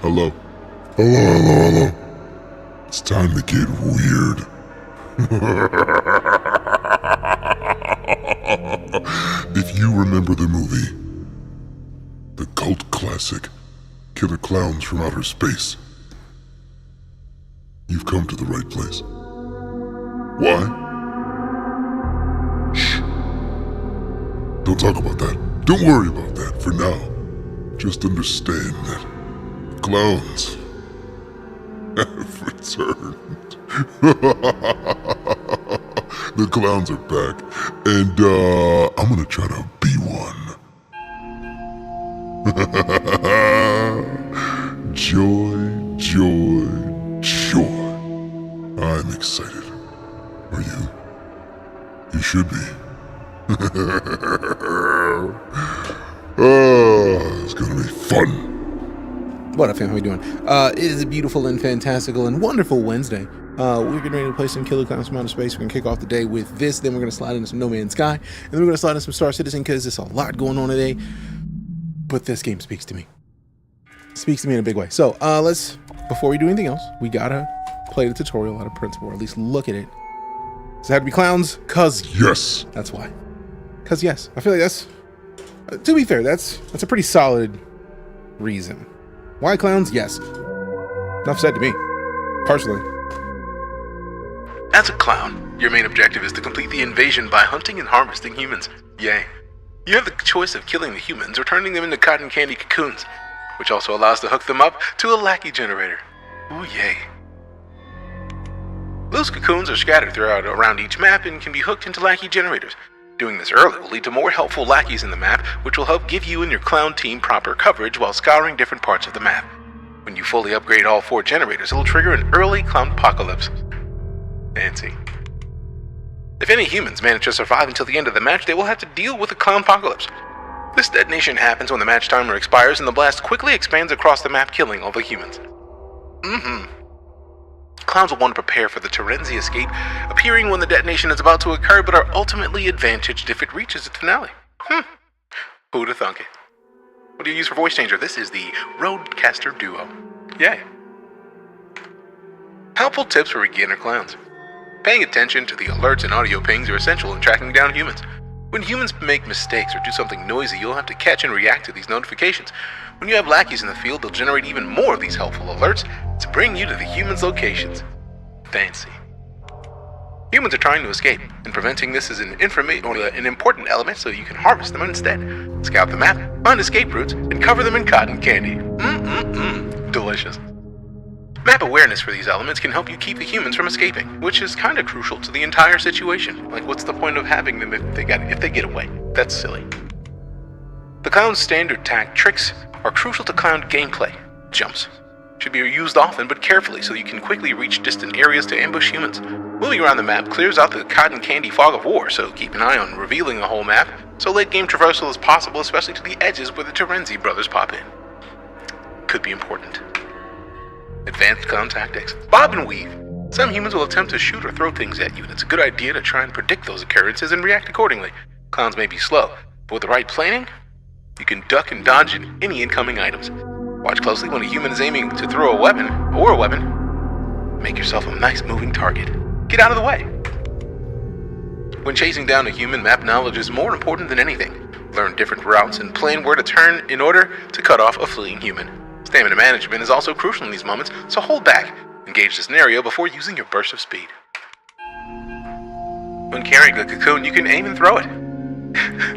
Hello. Hello. It's time to get weird. If you remember the movie, the cult classic, Killer Klowns from Outer Space, you've come to the right place. Why? Shh. Don't talk about that. Don't worry about that for now. Just understand that clowns have returned. The clowns are back, and I'm gonna try to be one. Joy, joy, joy. I'm excited. Are you? You should be. It's gonna be fun. What up, fam? How we doing? It is a beautiful and fantastical and wonderful Wednesday. We're getting ready to play some Killer Klowns from Outer Space. We're going to kick off the day with this, then we're going to slide into some No Man's Sky, and then we're going to slide into some Star Citizen because there's a lot going on today. But this game speaks to me. Speaks to me in a big way. So, before we do anything else, we got to play the tutorial out of principle, or at least look at it. Does it have to be clowns? Cause yes. That's why. Cause yes. I feel like that's, to be fair, that's a pretty solid reason. Why clowns? Yes. Enough said to me, personally. As a clown, your main objective is to complete the invasion by hunting and harvesting humans. Yay. You have the choice of killing the humans or turning them into cotton candy cocoons, which also allows to hook them up to a lackey generator. Ooh, yay. Loose cocoons are scattered around each map and can be hooked into lackey generators. Doing this early will lead to more helpful lackeys in the map, which will help give you and your clown team proper coverage while scouring different parts of the map. When you fully upgrade all 4 generators, it will trigger an early clown apocalypse. Fancy. If any humans manage to survive until the end of the match, they will have to deal with a clown apocalypse. This detonation happens when the match timer expires and the blast quickly expands across the map, killing all the humans. Clowns will want to prepare for the Terenzi escape, appearing when the detonation is about to occur, but are ultimately advantaged if it reaches its finale. Who'da thunk it? What do you use for voice changer? This is the Roadcaster Duo. Yay. Helpful tips for beginner clowns. Paying attention to the alerts and audio pings are essential in tracking down humans. When humans make mistakes or do something noisy, you'll have to catch and react to these notifications. When you have lackeys in the field, they'll generate even more of these helpful alerts to bring you to the humans' locations. Fancy. Humans are trying to escape, and preventing this is an important element so you can harvest them instead. Scout the map, find escape routes, and cover them in cotton candy. Delicious. Map awareness for these elements can help you keep the humans from escaping, which is kind of crucial to the entire situation. Like, what's the point of having them if they get away? That's silly. The clown's standard tricks are crucial to clown gameplay. Jumps should be used often but carefully so you can quickly reach distant areas to ambush humans. Moving around the map clears out the cotton candy fog of war, so keep an eye on revealing the whole map so late game traversal is possible, especially to the edges where the Terenzi brothers pop in. Could be important. Advanced clown tactics. Bob and weave. Some humans will attempt to shoot or throw things at you, and it's a good idea to try and predict those occurrences and react accordingly. Clowns may be slow, but with the right planning, you can duck and dodge any incoming items. Watch closely when a human is aiming to throw a weapon. Make yourself a nice moving target. Get out of the way. When chasing down a human, map knowledge is more important than anything. Learn different routes and plan where to turn in order to cut off a fleeing human. Stamina management is also crucial in these moments, so hold back. Engage the scenario before using your burst of speed. When carrying a cocoon, you can aim and throw it.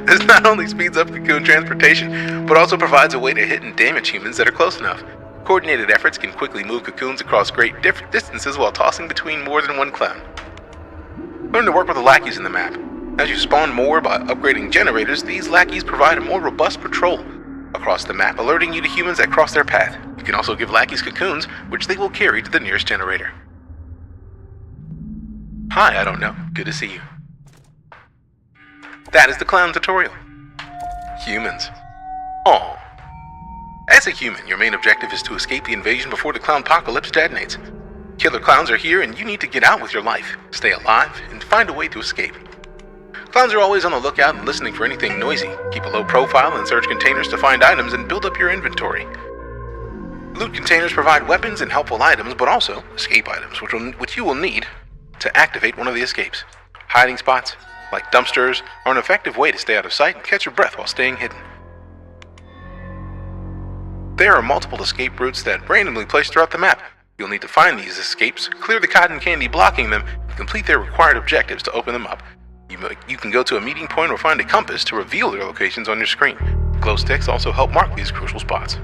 This not only speeds up cocoon transportation, but also provides a way to hit and damage humans that are close enough. Coordinated efforts can quickly move cocoons across great different distances while tossing between more than one clown. Learn to work with the lackeys in the map. As you spawn more by upgrading generators, these lackeys provide a more robust patrol across the map, alerting you to humans that cross their path. You can also give lackeys cocoons, which they will carry to the nearest generator. Hi, I don't know. Good to see you. That is the clown tutorial. Humans. Aww. As a human, your main objective is to escape the invasion before the clown apocalypse detonates. Killer clowns are here and you need to get out with your life, stay alive, and find a way to escape. Clowns are always on the lookout and listening for anything noisy. Keep a low profile and search containers to find items and build up your inventory. Loot containers provide weapons and helpful items, but also escape items, which you will need to activate one of the escapes. Hiding spots, like dumpsters, are an effective way to stay out of sight and catch your breath while staying hidden. There are multiple escape routes that randomly placed throughout the map. You'll need to find these escapes, clear the cotton candy blocking them, and complete their required objectives to open them up. You can go to a meeting point or find a compass to reveal their locations on your screen. Glow sticks also help mark these crucial spots.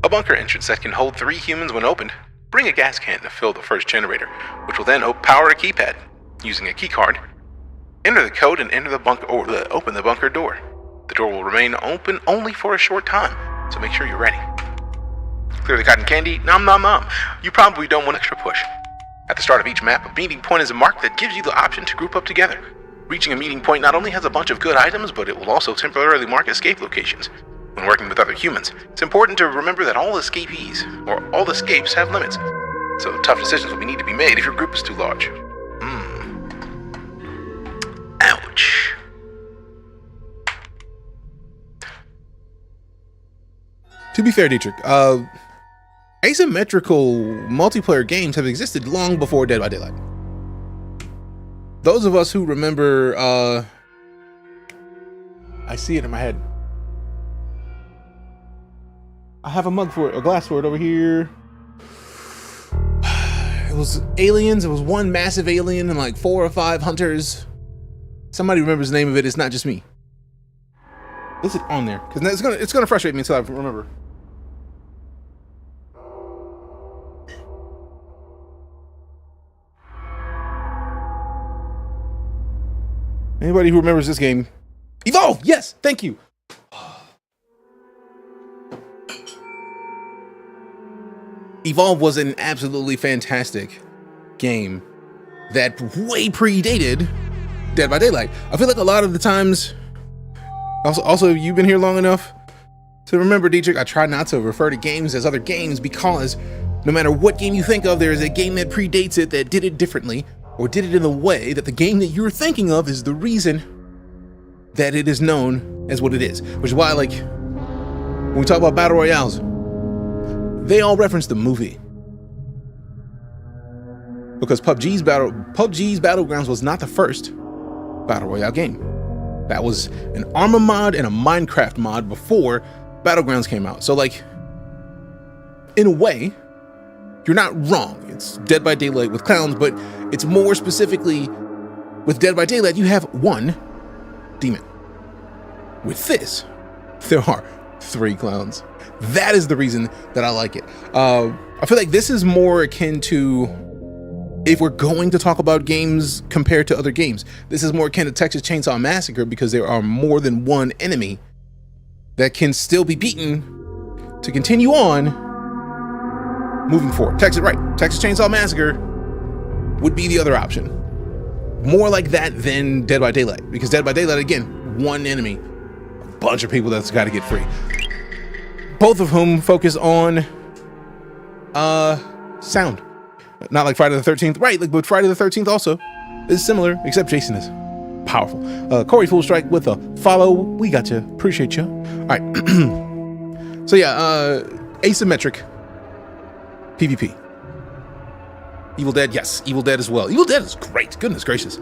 A bunker entrance that can hold 3 humans when opened. Bring a gas can to fill the first generator, which will then power a keypad. Using a keycard, enter the code and open the bunker door. The door will remain open only for a short time, so make sure you're ready. Clear the cotton candy, nom nom nom. You probably don't want extra push. At the start of each map, a meeting point is a mark that gives you the option to group up together. Reaching a meeting point not only has a bunch of good items, but it will also temporarily mark escape locations. When working with other humans, it's important to remember that all escapees, or all escapes, have limits. So tough decisions will need to be made if your group is too large. Ouch. To be fair, Dietrich, asymmetrical multiplayer games have existed long before Dead by Daylight. Those of us who remember, I see it in my head. I have a mug for it, a glass for it over here. It was aliens. It was one massive alien and like 4 or 5 hunters. Somebody remembers the name of it. It's not just me. Is it on there? Because it's gonna frustrate me until I remember. Anybody who remembers this game? Evolve! Yes, thank you. Evolve was an absolutely fantastic game that way predated Dead by Daylight. I feel like a lot of the times, also you've been here long enough to remember, Dietrich, I try not to refer to games as other games because no matter what game you think of, there is a game that predates it that did it differently or did it in the way that the game that you're thinking of is the reason that it is known as what it is. Which is why, like, when we talk about battle royales, they all reference the movie. Because PUBG's Battlegrounds was not the first battle royale game. That was an Arma mod and a Minecraft mod before Battlegrounds came out. So, like, in a way, you're not wrong. It's Dead by Daylight with clowns, but it's more specifically with Dead by Daylight, you have one demon. With this, there are 3 clowns. That is the reason that I like it. I feel like this is more akin to, if we're going to talk about games compared to other games, this is more akin to Texas Chainsaw Massacre because there are more than one enemy that can still be beaten to continue on moving forward. Texas Chainsaw Massacre would be the other option. More like that than Dead by Daylight, because Dead by Daylight, again, one enemy, a bunch of people that's got to get free. Both of whom focus on sound. Not like Friday the 13th, right? Like, but Friday the 13th also is similar, except Jason is powerful. Corey Full Strike with a follow. We got you. Appreciate you. All right. So yeah, asymmetric PvP. Evil Dead, yes. Evil Dead as well. Evil Dead is great. Goodness gracious.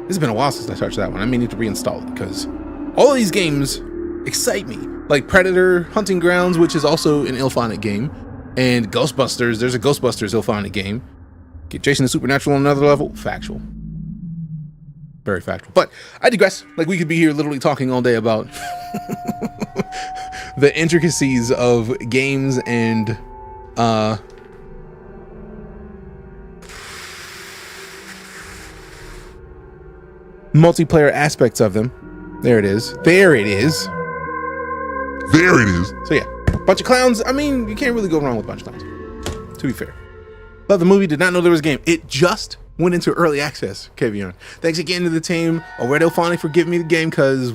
It's been a while since I touched that one. I may need to reinstall it because all of these games excite me. Like Predator, Hunting Grounds, which is also an Ilphonic game, and Ghostbusters. There's a Ghostbusters Ilphonic game. Get Jason the Supernatural on another level. Factual. Very factual. But I digress. Like, we could be here literally talking all day about the intricacies of games and multiplayer aspects of them. There it is. There it is. There it is. So yeah, bunch of clowns. I mean, you can't really go wrong with a bunch of clowns, to be fair. Love the movie. Did not know there was a game. It just went into early access, Kevion. Thanks again to the team over at Ilphonic for giving me the game, because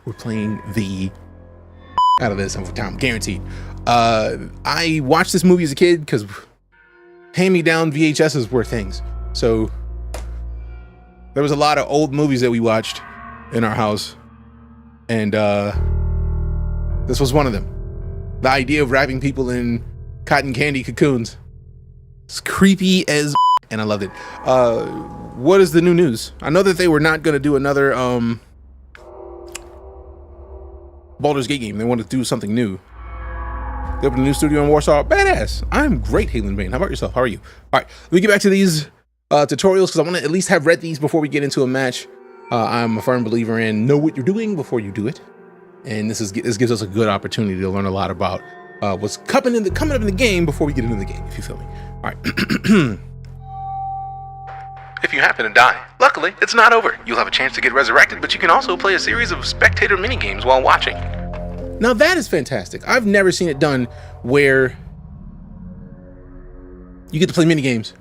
we're playing the out of this every time, guaranteed. I watched this movie as a kid because hand-me-down VHSs were things. So There was a lot of old movies that we watched in our house, and this was one of them. The idea of wrapping people in cotton candy cocoons. It's creepy as and I loved it. What is the new news? I know that they were not going to do another Baldur's Gate game. They want to do something new. They opened a new studio in Warsaw. Badass. I'm great, Halen Bain. How about yourself? How are you? All right, let me get back to these tutorials because I want to at least have read these before we get into a match. I'm a firm believer in know what you're doing before you do it, and this gives us a good opportunity to learn a lot about what's coming up in the game before we get into the game. If you feel me. All right. If you happen to die, luckily, it's not over. You'll have a chance to get resurrected, but you can also play a series of spectator minigames while watching. Now that is fantastic. I've never seen it done where you get to play minigames